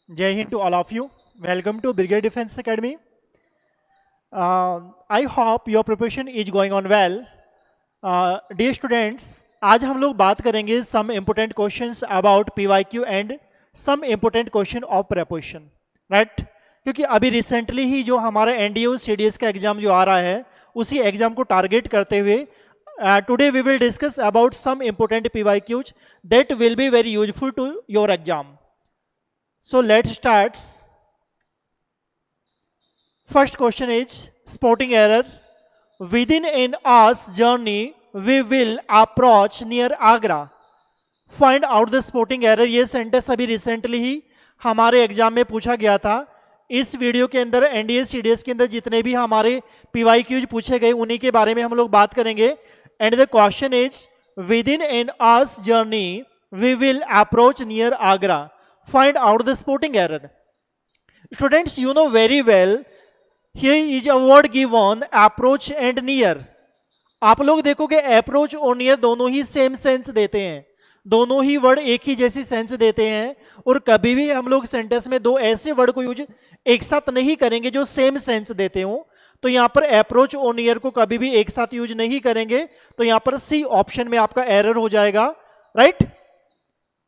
Jai Hind to all of you. Welcome to Brigade Defense Academy. I hope your preparation is going on well. Dear students, आज हम लोग बात करेंगे some important questions about PYQ and some important question of preposition, right? क्योंकि अभी recently ही जो हमारा NDO CDS का एग्जाम जो आ रहा है उसी एग्जाम को टारगेट करते हुए today we will discuss about some important PYQs that will be very useful to your exam. So let's start. First question is spotting error. Within an hour's journey, we will approach near Agra. Find out the spotting error. ये sentence अभी recently ही हमारे exam में पूछा गया था. इस video के अंदर एनडीए सीडीएस के अंदर जितने भी हमारे पीवाईक्यूज पूछे गए उन्हीं के बारे में हम लोग बात करेंगे. And the question is within N hours journey we will approach near Agra. Find out the spotting error. Students, you know very well, here is a word given approach and near. आप लोग देखोगे approach और near दोनों ही same sense देते हैं, दोनों ही word एक ही जैसी सेंस देते हैं. और कभी भी हम लोग सेंटेंस में दो ऐसे वर्ड को यूज एक साथ नहीं करेंगे जो सेम सेंस देते हो. तो यहां पर अप्रोच और नियर को कभी भी एक साथ यूज नहीं करेंगे. तो यहां पर सी ऑप्शन में आपका एरर हो जाएगा. राइट.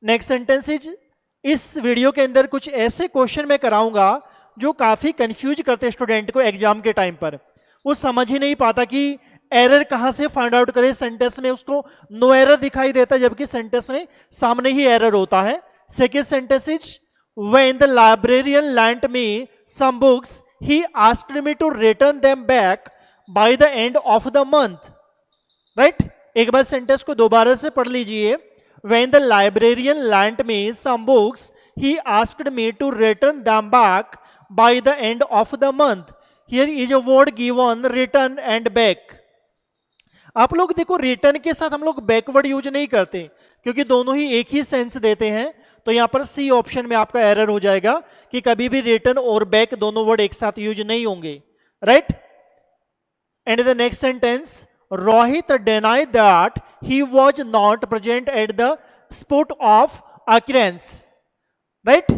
नेक्स्ट सेंटेंस इज, इस वीडियो के अंदर कुछ ऐसे क्वेश्चन मैं कराऊंगा जो काफी कंफ्यूज करते हैं स्टूडेंट को एग्जाम के टाइम पर. वो समझ ही नहीं पाता कि एरर कहां से फाइंड आउट करे. सेंटेंस में उसको नो एरर दिखाई देता है जबकि सेंटेंस में सामने ही एरर होता है. Second sentence is, when the librarian lent me some books he asked me to return them back by the end of the month. Right. एक बार सेंटेंस को दोबारा से पढ़ लीजिए. When the librarian lent me some books, he asked me to return them back by the end of the month. Here is a word given return and back. आप लोग देखो रिटर्न के साथ हम लोग बैकवर्ड यूज नहीं करते क्योंकि दोनों ही एक ही सेंस देते हैं. तो यहां पर सी ऑप्शन में आपका एरर हो जाएगा कि कभी भी रिटर्न और बैक दोनों वर्ड एक साथ यूज नहीं होंगे. Right. And the next sentence, Rohit denied that he was not present at the spot of occurrence. Right?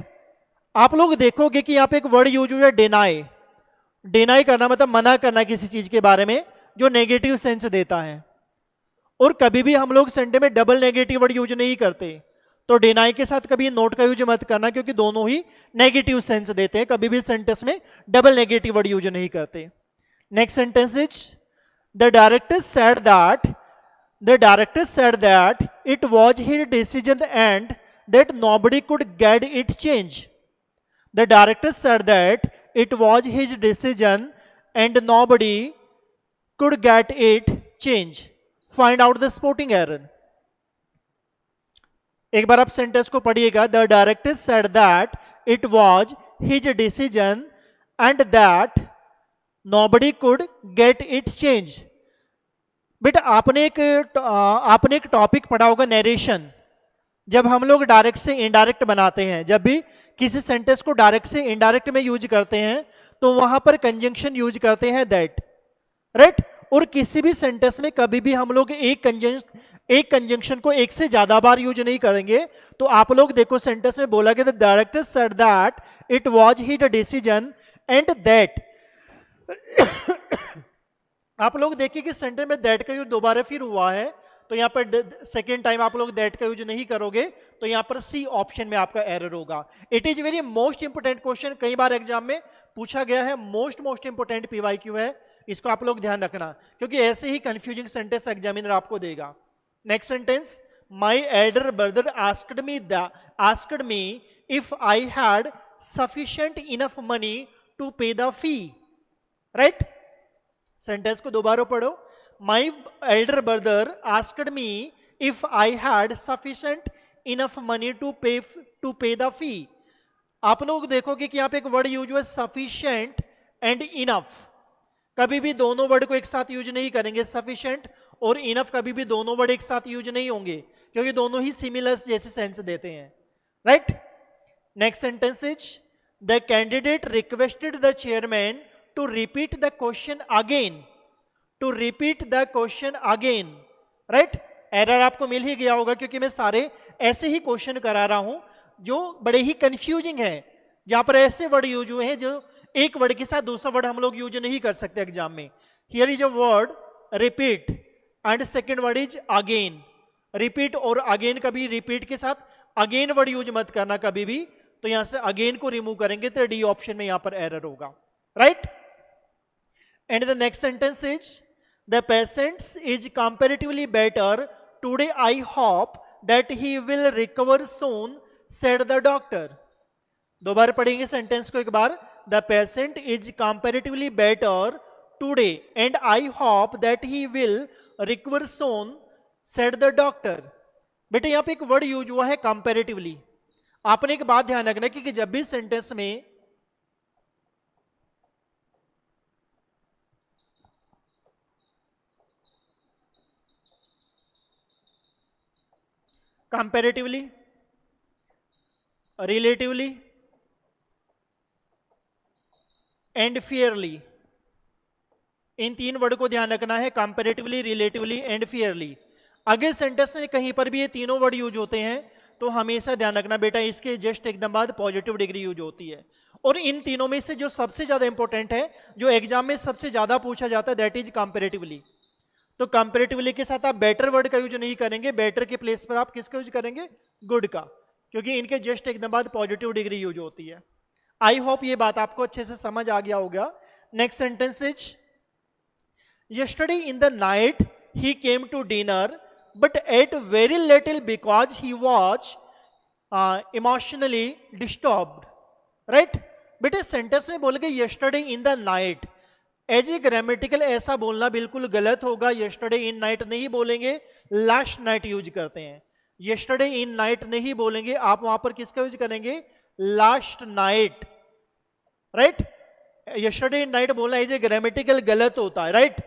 आप लोग देखोगे कि यहाँ पे एक वर्ड यूज हुआ है डिनाई. डिनाई करना मतलब मना करना किसी चीज के बारे में जो नेगेटिव सेंस देता है. और कभी भी हम लोग सेंटेंस में डबल नेगेटिव वर्ड यूज नहीं करते. तो डिनाई के साथ कभी नोट का यूज मत करना क्योंकि दोनों ही नेगेटिव सेंस देते हैं. कभी भी सेंटेंस में डबल नेगेटिव वर्ड यूज नहीं करते. Next sentence is, The director said that it was his decision and that nobody could get it changed. The director said that it was his decision and nobody could get it changed. Find out the spotting error. एक बार आप sentence को पढ़िएगा. The director said that it was his decision and that nobody could get it changed. बेटा आपने एक topic पढ़ा होगा narration. जब हम लोग डायरेक्ट से इनडायरेक्ट बनाते हैं, जब भी किसी सेंटेंस को डायरेक्ट से इनडायरेक्ट में यूज करते हैं तो वहां पर कंजंक्शन यूज करते हैं दैट. राइट. और किसी भी सेंटेंस में कभी भी हम लोग एक कंजंक्शन को एक से ज्यादा बार यूज नहीं करेंगे. तो आप लोग देखो सेंटेंस में बोला गया the director said that it was his decision and that. आप लोग देखिए कि सेंटेंस में दैट का यूज दोबारा फिर हुआ है. तो यहां पर सेकेंड टाइम आप लोग दैट का यूज नहीं करोगे. तो यहां पर सी ऑप्शन में आपका एरर होगा. It is very most important question, कई बार एग्जाम में पूछा गया है. मोस्ट इंपोर्टेंट पीवाईक्यू है. इसको आप लोग ध्यान रखना क्योंकि ऐसे ही कंफ्यूजिंग सेंटेंस एग्जामिनर आपको देगा. Next sentence, my elder brother asked me if I had sufficient enough money to pay the fee. Right. Sentence को दोबारा पढ़ो. My elder brother asked me if I had sufficient enough money to pay the fee. आप लोग देखोगे कि यहां पे एक वर्ड यूज हुआ है सफिशिएंट एंड इनफ. कभी भी दोनों वर्ड को एक साथ यूज नहीं करेंगे. सफिशिएंट और इनफ कभी भी दोनों वर्ड एक साथ यूज नहीं होंगे क्योंकि दोनों ही सिमिलर जैसे सेंस देते हैं. Right. Next sentence is, the candidate requested the chairman to repeat the question again. Right. Error आपको मिल ही गया होगा क्योंकि मैं सारे ऐसे ही क्वेश्चन करा रहा हूं जो बड़े ही कंफ्यूजिंग है. जहां पर ऐसे वर्ड यूज हुए हैं जो एक वर्ड के साथ दूसरा वर्ड हम लोग यूज नहीं कर सकते एग्जाम में. Here is a word repeat and second word is again. Repeat और अगेन, कभी रिपीट के साथ अगेन वर्ड यूज मत करना कभी भी. तो यहां से अगेन को रिमूव करेंगे तो डी ऑप्शन में यहां पर एरर होगा. Right. And the next sentence is the patient is comparatively better today. I hope that he will recover soon said the doctor. दो बार पढ़ेंगे सेंटेंस को एक बार. The patient is comparatively better today and I hope that he will recover soon said the doctor. बेटे यहां पे एक वर्ड यूज हुआ है कंपैरेटिवली. आपने एक बात ध्यान रखना कि जब भी सेंटेंस में कंपैरेटिवली, रिलेटिवली एंड फेयरली, इन तीन वर्ड को ध्यान रखना है. Comparatively, relatively and Fairlie. अगर सेंटेंस में कहीं पर भी ये तीनों वर्ड यूज होते हैं तो हमेशा ध्यान रखना बेटा इसके जस्ट एकदम बाद पॉजिटिव डिग्री यूज होती है. और इन तीनों में से जो सबसे ज्यादा इंपॉर्टेंट है, जो एग्जाम में सबसे ज्यादा पूछा जाता है, दैट इज कंपैरेटिवली. तो कंपैरेटिवली के साथ आप बेटर वर्ड का यूज नहीं करेंगे. बेटर के प्लेस पर आप किसका यूज करेंगे? गुड का, क्योंकि इनके जस्ट एकदम बाद पॉजिटिव डिग्री यूज होती है. आई होप ये बात आपको अच्छे से समझ आ गया होगा. Next sentence is yesterday in the night he came to dinner but ate very little because he was emotionally disturbed. right. बेटे सेंटेंस में बोलेंगे yesterday in the night. As a grammatical ऐसा बोलना बिल्कुल गलत होगा. yesterday in night नहीं बोलेंगे, last night यूज करते हैं. yesterday in night नहीं बोलेंगे, आप वहां पर किसका यूज करेंगे? last night. Right. yesterday in night बोलना एज ए ग्रामेटिकल गलत होता है. राइट.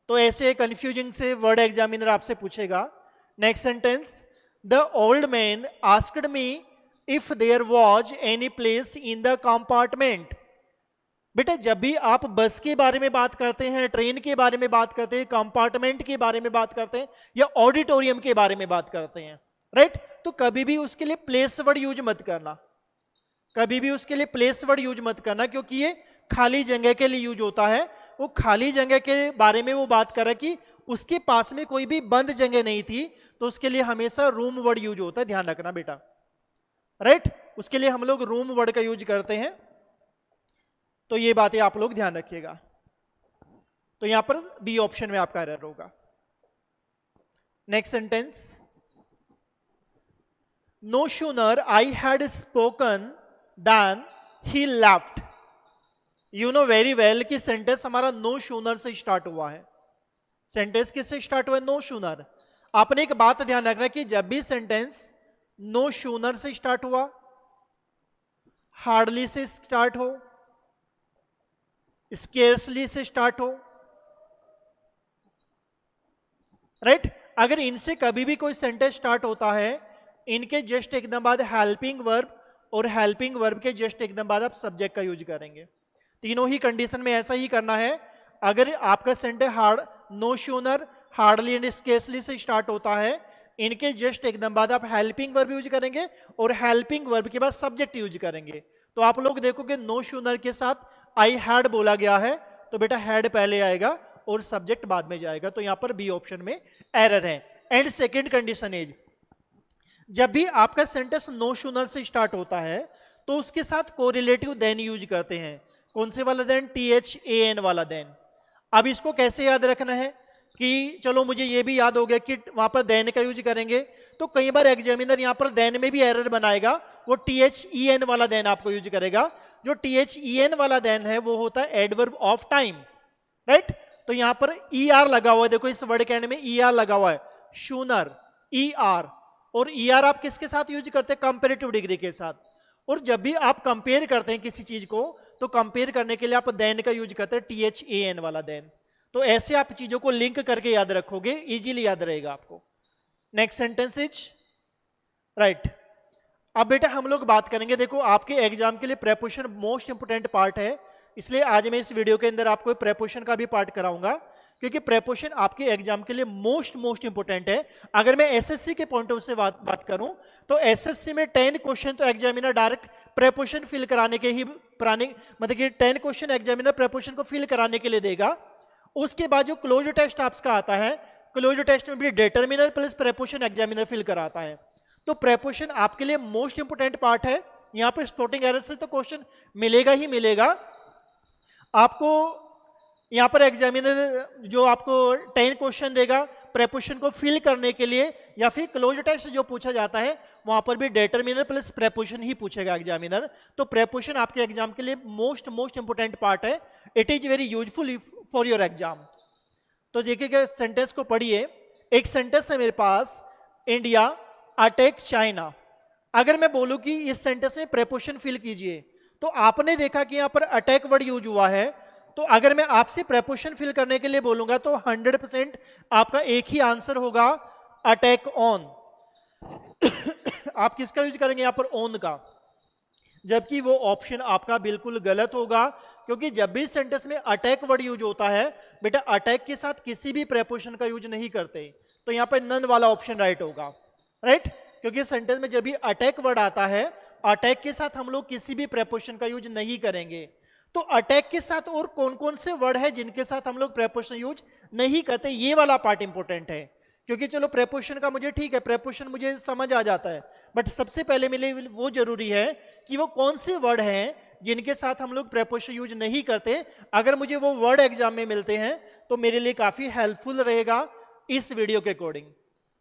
तो ऐसे कंफ्यूजिंग से वर्ड एग्जामिनर आपसे पूछेगा. Next sentence, the old man asked me if there was any place in the compartment. बेटा जब भी आप बस के बारे में बात करते हैं, ट्रेन के बारे में बात करते हैं, कंपार्टमेंट के बारे में बात करते हैं या ऑडिटोरियम के बारे में बात करते हैं, राइट, तो कभी भी उसके लिए प्लेस वर्ड यूज मत करना. कभी भी उसके लिए प्लेस वर्ड यूज मत करना, क्योंकि ये खाली जगह के लिए यूज होता है. वो खाली जगह के बारे में वो बात कर रहा है कि उसके पास में कोई भी बंद जगह नहीं थी, तो उसके लिए हमेशा रूम वर्ड यूज होता है. ध्यान रखना बेटा. राइट. उसके लिए हम लोग रूम वर्ड का यूज करते हैं. तो ये बातें आप लोग ध्यान रखिएगा. तो यहां पर बी ऑप्शन में आपका एरर होगा. Next sentence, no sooner I had spoken then he left. You know very well कि सेंटेंस हमारा नो सूनर से स्टार्ट हुआ है. सेंटेंस किससे स्टार्ट हुआ है? No sooner. आपने एक बात ध्यान रखना कि जब भी सेंटेंस नो सूनर से स्टार्ट हुआ, हार्डली से स्टार्ट हो, स्केर्सली से स्टार्ट हो, राइट, अगर इनसे कभी भी कोई सेंटेंस स्टार्ट होता है, इनके जस्ट एकदम बाद हेल्पिंग वर्ब और हेल्पिंग वर्ब के जस्ट एकदम बाद आप सब्जेक्ट का यूज करेंगे. तीनों ही कंडीशन में ऐसा ही करना है. अगर आपका sentence no sooner, hardly and scarcely से स्टार्ट होता है, इनके जस्ट एकदम बाद आप हेल्पिंग वर्ब यूज करेंगे और हेल्पिंग वर्ब के बाद सब्जेक्ट यूज करेंगे. तो आप लोग देखोगे नो सूनर के साथ आई हैड बोला गया है, तो बेटा हैड पहले आएगा और सब्जेक्ट बाद में जाएगा. तो यहां पर बी ऑप्शन में एरर है. एंड सेकेंड कंडीशन इज, जब भी आपका सेंटेंस नो सूनर से स्टार्ट होता है तो उसके साथ कोरिलेटिव देन यूज करते हैं. कौन से वाला देन? THAN वाला देन. अब इसको कैसे याद रखना है कि चलो मुझे ये भी याद हो गया कि वहां पर देन का यूज करेंगे, तो कई बार एग्जामिनर यहां पर देन में भी एरर बनाएगा. वो THEN वाला देन आपको यूज करेगा. जो THEN वाला देन है वो होता है एडवर्ब ऑफ टाइम. राइट. तो यहां पर ER लगा हुआ है. देखो इस वर्ड के एंड में ER लगा हुआ है, शूनर, ER. और ER आप किसके साथ यूज करते हैं? कंपैरेटिव डिग्री के साथ. और जब भी आप कंपेयर करते हैं किसी चीज को, तो कंपेयर करने के लिए आप देन का यूज करते हैं, THAN वाला देन. तो ऐसे आप चीजों को लिंक करके याद रखोगे, इजीली याद रहेगा आपको. नेक्स्ट सेंटेंस इज, राइट, अब बेटा हम लोग बात करेंगे, देखो आपके एग्जाम के लिए प्रेपोजिशन मोस्ट इंपोर्टेंट पार्ट है, इसलिए आज मैं इस वीडियो के अंदर आपको प्रेपोजिशन का भी पार्ट कराऊंगा, क्योंकि प्रेपोजिशन आपके एग्जाम के लिए मोस्ट इंपोर्टेंट है। अगर मैं एसएससी के पॉइंट ऑफ व्यू से बात करूं तो एसएससी में 10 क्वेश्चन तो एग्जामिनर डायरेक्ट प्रेपोजिशन फिल कराने के ही मतलब कि 10 क्वेश्चन एग्जामिनर प्रेपोजिशन को फिल कराने के लिए देगा। उसके बाद जो क्लोज टेस्ट आपका आता है, क्लोज टेस्ट में भी determiner plus preposition examiner fill कराता है। तो प्रेपोजिशन आपके लिए मोस्ट इंपोर्टेंट पार्ट है। यहां पर स्प्लिटिंग एरर से तो क्वेश्चन मिलेगा ही मिलेगा आपको। यहां पर एग्जामिनर जो आपको 10 क्वेश्चन देगा प्रेपोजिशन को फिल करने के लिए, या फिर क्लोज टेस्ट जो पूछा जाता है वहां पर भी डिटर्मिनर प्लस प्रेपोजिशन ही पूछेगा एग्जामिनर। तो प्रेपोजिशन आपके एग्जाम के लिए मोस्ट इंपोर्टेंट पार्ट है। It is very useful for your exam. तो देखिएगा सेंटेंस को पढ़िए। एक सेंटेंस है मेरे पास, इंडिया अटैक चाइना। अगर मैं बोलूं कि इस सेंटेंस में प्रेपोजिशन फिल कीजिए, तो आपने देखा कि यहां पर अटैक वर्ड यूज हुआ है। तो अगर मैं आपसे प्रेपोजिशन फिल करने के लिए बोलूंगा तो 100% आपका एक ही आंसर होगा, अटैक ऑन। आप किसका यूज करेंगे यहां पर? ऑन का। जबकि वो ऑप्शन आपका बिल्कुल गलत होगा, क्योंकि जब भी सेंटेंस में अटैक वर्ड यूज होता है बेटा, अटैक के साथ किसी भी प्रेपोजिशन का यूज नहीं करते। तो यहां पर नन वाला ऑप्शन राइट होगा, राइट। क्योंकि सेंटेंस में जब भी अटैक वर्ड आता है, अटैक के साथ हम लोग किसी भी प्रेपोजिशन का यूज नहीं करेंगे। तो अटैक के साथ और कौन कौन से वर्ड है जिनके साथ हम लोग प्रेपोजिशन यूज नहीं करते, ये वाला पार्ट इंपॉर्टेंट है। क्योंकि चलो प्रेपोजिशन का मुझे ठीक है, प्रेपोजिशन मुझे समझ आ जाता है, बट सबसे पहले मेरे वो जरूरी है कि वो कौन से वर्ड हैं जिनके साथ हम लोग प्रेपोजिशन यूज नहीं करते। अगर मुझे वो वर्ड एग्जाम में मिलते हैं तो मेरे लिए काफी हेल्पफुल रहेगा इस वीडियो के अकॉर्डिंग,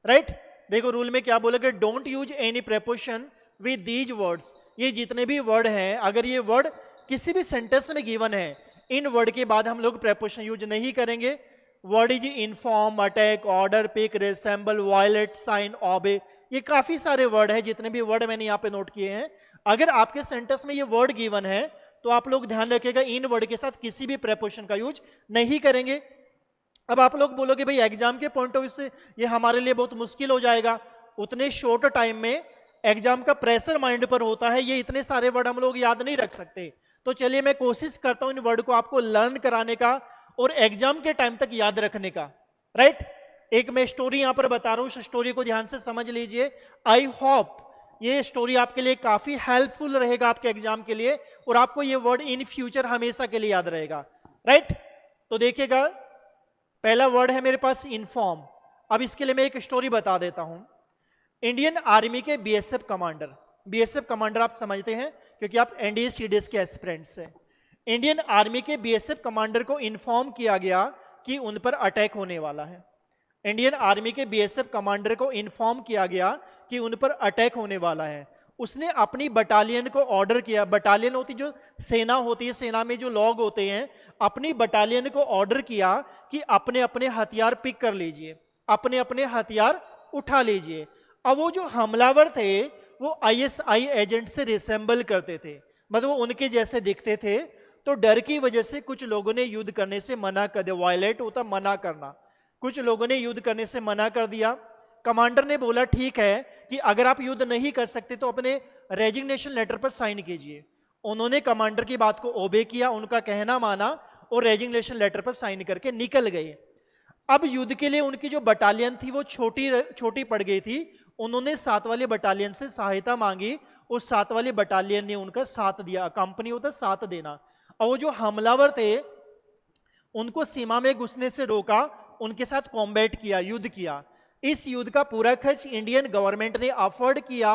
राइट। देखो रूल में क्या बोला कि don't use any preposition with these words. ये जितने भी वर्ड हैं, अगर ये वर्ड किसी भी सेंटेंस में गिवन है, इन वर्ड के बाद हम लोग प्रेपोजिशन यूज नहीं करेंगे। Word is inform, attack, order, pick, resemble, violate, sign, obey, ये काफी सारे वर्ड है। जितने भी वर्ड मैंने यहाँ पे नोट किए हैं, अगर आपके सेंटेंस में ये वर्ड गिवन है तो आप लोग ध्यान रखिएगा, इन वर्ड के साथ किसी भी प्रेपोजिशन का यूज नहीं करेंगे। अब आप लोग बोलोगे भाई एग्जाम के पॉइंट ऑफ व्यू से ये हमारे लिए बहुत मुश्किल हो जाएगा, उतने शॉर्ट टाइम में एग्जाम का प्रेशर माइंड पर होता है, ये इतने सारे वर्ड हम लोग याद नहीं रख सकते। तो चलिए मैं कोशिश करता हूं इन वर्ड को आपको लर्न कराने का और एग्जाम के टाइम तक याद रखने का, राइट। एक मैं स्टोरी यहां पर बता रहा हूं, उस स्टोरी को ध्यान से समझ लीजिए। आई होप ये स्टोरी आपके लिए काफी हेल्पफुल रहेगा आपके एग्जाम के लिए, और आपको ये वर्ड इन फ्यूचर हमेशा के लिए याद रहेगा, राइट। तो देखिएगा पहला वर्ड है मेरे पास इन्फॉर्म। अब इसके लिए मैं एक स्टोरी बता देता हूं। इंडियन आर्मी के बीएसएफ कमांडर आप समझते हैं क्योंकि आप एनडीए सीडीएस के एस्पिरेंट्स हैं। इंडियन आर्मी के बीएसएफ कमांडर को इन्फॉर्म किया गया कि उन पर अटैक होने वाला है। इंडियन आर्मी के बीएसएफ कमांडर को इन्फॉर्म किया गया कि उन पर अटैक होने वाला है। उसने अपनी बटालियन को ऑर्डर किया, बटालियन होती जो सेना होती है, सेना में जो लोग होते हैं, अपनी बटालियन को ऑर्डर किया कि अपने अपने हथियार पिक कर लीजिए, अपने अपने हथियार उठा लीजिए। अब वो जो हमलावर थे वो आईएसआई एजेंट से रिसेंबल करते थे, मतलब वो उनके जैसे दिखते थे। तो डर की वजह से कुछ लोगों ने युद्ध करने से मना कर दिया। वायलेट होता मना करना, कुछ लोगों ने युद्ध करने से मना कर दिया। कमांडर ने बोला ठीक है कि अगर आप युद्ध नहीं कर सकते तो अपने रेजिग्नेशन लेटर पर साइन कीजिए। उन्होंने कमांडर की बात को ओबे किया, उनका कहना माना और रेजिग्नेशन लेटर पर साइन करके निकल गए। अब युद्ध के लिए उनकी जो बटालियन थी वो छोटी पड़ गई थी। उन्होंने 7 वाली बटालियन से सहायता मांगी, उस 7 वाली बटालियन ने उनका साथ दिया। कंपनी होता साथ देना। और वो जो हमलावर थे उनको सीमा में घुसने से रोका, उनके साथ कॉम्बैट किया, युद्ध किया। इस युद्ध का पूरा खर्च इंडियन गवर्नमेंट ने अफोर्ड किया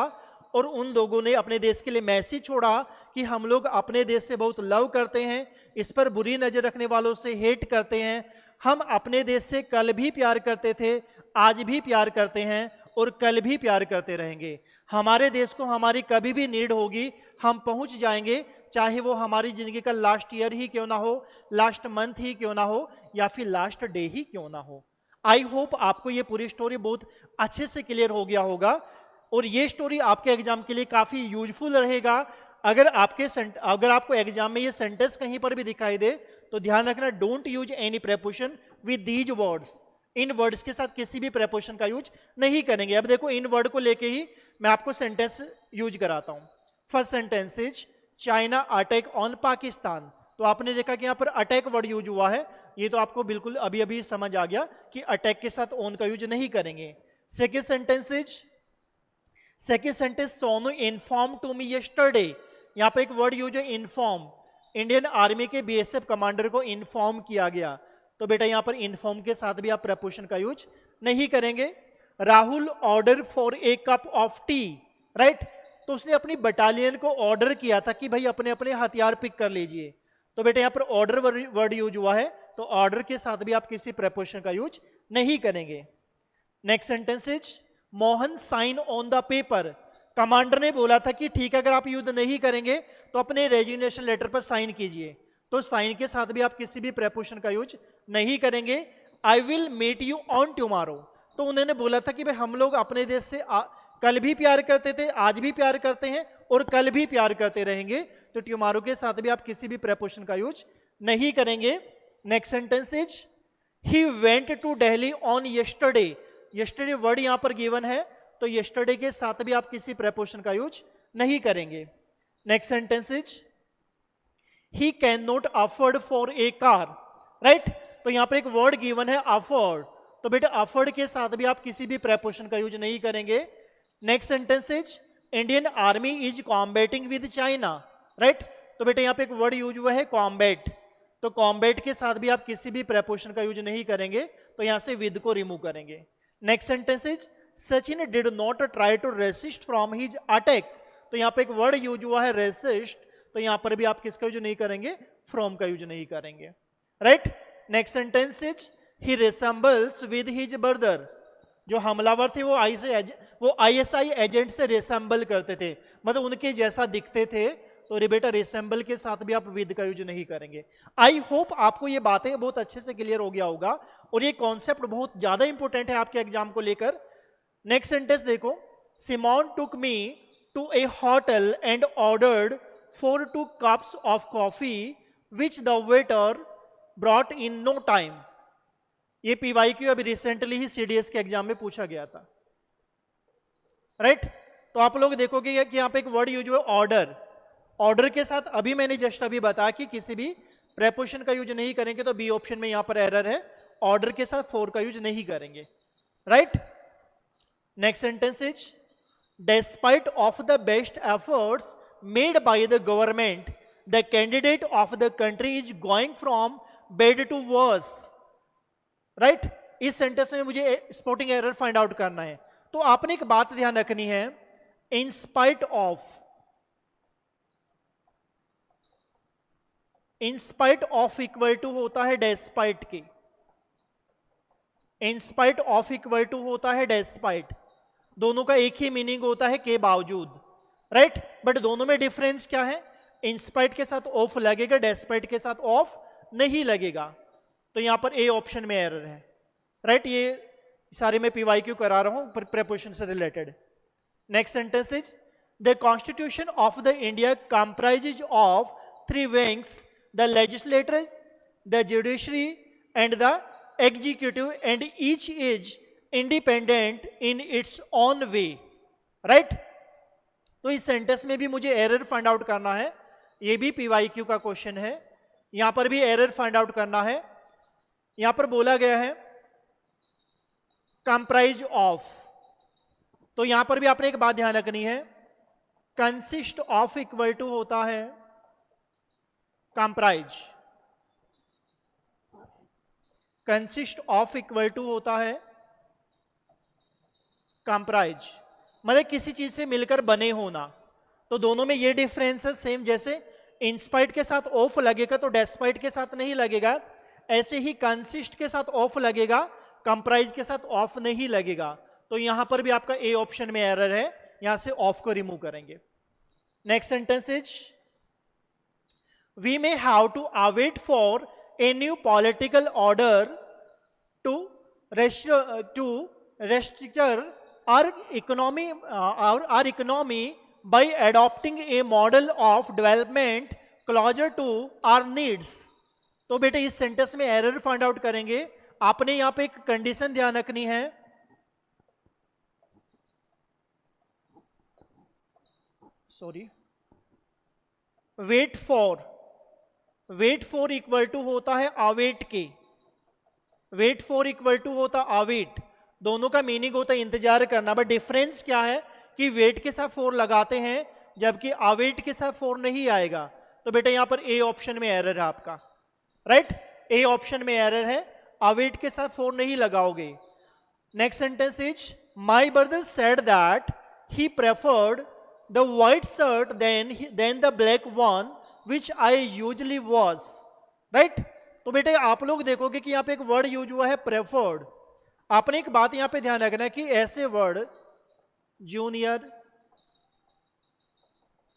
और उन लोगों ने अपने देश के लिए मैसेज छोड़ा कि हम लोग अपने देश से बहुत लव करते हैं, इस पर बुरी नजर रखने वालों से हेट करते हैं। हम अपने देश से कल भी प्यार करते थे, आज भी प्यार करते हैं और कल भी प्यार करते रहेंगे। हमारे देश को हमारी कभी भी नीड होगी हम पहुंच जाएंगे, चाहे वो हमारी जिंदगी का लास्ट ईयर ही क्यों ना हो, लास्ट मंथ ही क्यों ना हो, या फिर लास्ट डे ही क्यों ना हो। आई होप आपको ये पूरी स्टोरी बहुत अच्छे से क्लियर हो गया होगा और ये स्टोरी आपके एग्जाम के लिए काफी यूजफुल रहेगा। अगर आपको एग्जाम में ये सेंटेंस कहीं पर भी दिखाई दे तो ध्यान रखना, don't use any preposition with these words. In words के साथ किसी भी प्रेपोजिशन का यूज नहीं करेंगे। अब देखो इन वर्ड को लेके ही मैं आपको सेंटेंस यूज कराता हूं। First sentence is China attack on Pakistan. तो आपने देखा कि यहां पर अटैक वर्ड यूज हुआ है, ये तो आपको बिल्कुल अभी अभी समझ आ गया कि अटैक के साथ ऑन का यूज नहीं करेंगे। Second sentence Sonu inform to me yesterday. यहां पर एक वर्ड यूज है इन्फॉर्म, इंडियन आर्मी के बीएसएफ कमांडर को इन्फॉर्म किया गया। तो बेटा यहां पर इन्फॉर्म के साथ भी आप प्रपोशन का यूज नहीं करेंगे। Rahul order for a cup of T, right. तो उसने अपनी बटालियन को ऑर्डर किया था कि भाई अपने अपने हथियार पिक कर लीजिए। तो बेटा यहां पर ऑर्डर वर्ड यूज हुआ है, तो ऑर्डर के साथ भी आप किसी प्रपोशन का यूज नहीं करेंगे। Next sentence is Mohan sign on the paper. Commander ने बोला था कि ठीक है अगर आप युद्ध नहीं करेंगे तो अपने रेजिग्नेशन लेटर पर साइन कीजिए। तो साइन के साथ भी आप किसी भी प्रपोशन का यूज नहीं करेंगे। I will meet you on tomorrow. तो उन्होंने बोला था कि भाई हम लोग अपने देश से कल भी प्यार करते थे, आज भी प्यार करते हैं और कल भी प्यार करते रहेंगे। तो टुमारो के साथ भी आप किसी भी प्रपोशन का यूज नहीं करेंगे। Next sentence is he went to Delhi on yesterday. Yesterday word यहां पर गिवन है, तो यस्टरडे के साथ भी आप किसी प्रपोशन का यूज नहीं करेंगे। Next sentence is he can not afford for a car, right. तो यहां पर एक वर्ड गिवन है अफोर्ड, तो बेटा अफोर्ड के साथ भी आप किसी भी प्रपोशन का यूज नहीं करेंगे। Next sentence is Indian army is combating with China, right. तो बेटा यहां पे एक वर्ड यूज हुआ है कॉम्बैट, तो कॉम्बैट के साथ भी आप किसी भी प्रपोशन का यूज नहीं करेंगे, तो यहां से विद को रिमूव करेंगे। Next sentence is Sachin did not try to resist from his attack. तो यहां पे एक वर्ड यूज हुआ है रेसिस्ट, तो यहां पर भी आप किसका यूज नहीं करेंगे, फ्रॉम का यूज नहीं करेंगे, right. Next sentence is he resembles with his brother. जो हमलावर थे वो आईएसआई एजेंट से रिसेंबल करते थे, मतलब उनके जैसा दिखते थे। तो बेटा रिसेंबल के साथ भी आप विद का यूज नहीं करेंगे। आई होप आपको ये बातें बहुत अच्छे से क्लियर हो गया होगा और ये कॉन्सेप्ट बहुत ज्यादा इंपॉर्टेंट है आपके एग्जाम को लेकर। नेक्स्ट सेंटेंस देखो, Simon took me to a hotel and ordered 4 cups of coffee which the waiter brought in no time. ये पीवाईक्यू अभी रिसेंटली ही सीडीएस के एग्जाम में पूछा गया था, राइट। तो आप लोग देखोगे कि यहां पे एक वर्ड यूज हुआ ऑर्डर। ऑर्डर के साथ अभी मैंने जस्ट अभी बताया कि किसी भी प्रेपोजिशन का यूज नहीं करेंगे, तो बी ऑप्शन में यहां पर एरर है, ऑर्डर के साथ फॉर का यूज नहीं करेंगे, right. Next sentence is despite of the best efforts made by the government the candidate of the country is going from bed to worse, right. इस सेंटेंस में मुझे स्पोर्टिंग एरर फाइंड आउट करना है। तो आपने एक बात ध्यान रखनी है, in spite of equal to होता है डेस्पाइट के, in spite of equal to होता है डेस्पाइट। दोनों का एक ही मीनिंग होता है के बावजूद, राइट। बट दोनों में डिफरेंस क्या है, इन स्पाइट के साथ ऑफ लगेगा, डेस्पाइट के साथ ऑफ नहीं लगेगा। तो यहां पर ए ऑप्शन में एरर है, राइट। ये सारे मैं पीवाईक्यू करा रहा हूं प्रेपोजिशन से related. Next sentence is the constitution of the India comprises of 3 wings, the legislator, the judiciary and the executive and each is independent in its own way, right. तो इस sentence में भी मुझे error find out करना है, ये भी PYQ का क्वेश्चन है। यहां पर भी एरर फाइंड आउट करना है। यहां पर बोला गया है कंप्राइज ऑफ, तो यहां पर भी आपने एक बात ध्यान रखनी है, कंसिस्ट ऑफ इक्वल टू होता है comprise, consist of equal to होता है कंप्राइज, मतलब किसी चीज से मिलकर बने होना। तो दोनों में ये डिफरेंस है सेम, जैसे इंस्पाइट के साथ ऑफ लगेगा तो डेस्पाइट के साथ नहीं लगेगा, ऐसे ही कंसिस्ट के साथ ऑफ लगेगा, कंप्राइज के साथ ऑफ नहीं लगेगा। तो यहां पर भी आपका ए ऑप्शन में एरर है, यहां से ऑफ को रिमूव करेंगे। Next sentence is we may have to await for a new political order to restructure our economy by adopting a model of development closer to our needs। तो बेटे इस sentence में error find out करेंगे। आपने यहां पे एक condition ध्यान रखनी है, sorry, wait for equal to होता है अवेट के, वेट फॉर इक्वल टू होता अवेट, दोनों का मीनिंग होता है इंतजार करना, बट डिफरेंस क्या है कि वेट के साथ फॉर लगाते हैं जबकि अवेट के साथ फॉर नहीं आएगा। तो बेटा यहां पर ए ऑप्शन में एरर है आपका, राइट, ए ऑप्शन में एरर है, अवेट के साथ फॉर नहीं लगाओगे। Next sentence is my brother said that he preferred the white shirt then the black one which I usually was, right. तो बेटे आप लोग देखोगे कि यहां पे एक वर्ड यूज हुआ है प्रेफर्ड। आपने एक बात यहां पे ध्यान रखना है कि ऐसे word junior,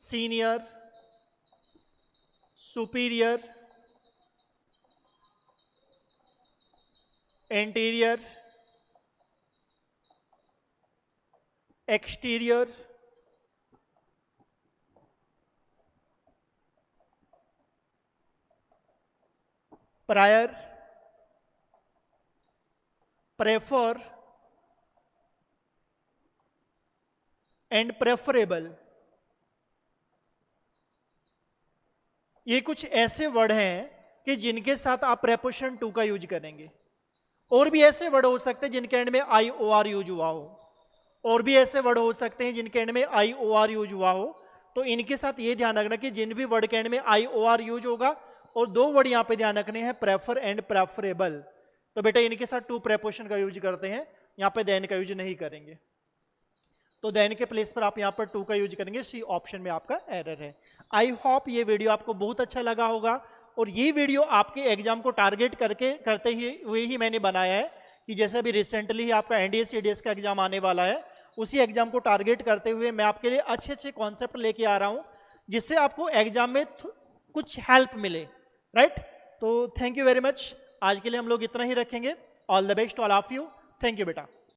senior, superior, interior, exterior, prior, prefer and preferable, ये कुछ ऐसे वर्ड हैं कि जिनके साथ आप प्रेपोजिशन टू का यूज करेंगे। और भी ऐसे वर्ड हो सकते हैं जिनके एंड में आई ओ आर यूज हुआ हो, और भी ऐसे वर्ड हो सकते हैं जिनके एंड में आई ओ आर यूज हुआ हो। तो इनके साथ ये ध्यान रखना कि जिन भी वर्ड के एंड में आई ओ आर यूज होगा, और दो वर्ड यहां पे ध्यान रखने हैं, प्रेफर एंड प्रेफरेबल, तो बेटा इनके साथ टू प्रेपोजिशन का यूज करते हैं, यहां पे देन का यूज नहीं करेंगे। तो देन के प्लेस पर आप यहां पर टू का यूज करेंगे, सी ऑप्शन में आपका एरर है। आई होप ये वीडियो आपको बहुत अच्छा लगा होगा, और ये वीडियो आपके एग्जाम को टारगेट करते हुए ही मैंने बनाया है कि जैसे अभी रिसेंटली ही आपका एनडीए सीडीएस का एग्जाम आने वाला है, उसी एग्जाम को टारगेट करते हुए मैं आपके लिए अच्छे अच्छे कॉन्सेप्ट लेके आ रहा हूं, जिससे आपको एग्जाम में कुछ हेल्प मिले, राइट। तो थैंक यू वेरी मच, आज के लिए हम लोग इतना ही रखेंगे। All the best all of you, thank you बेटा।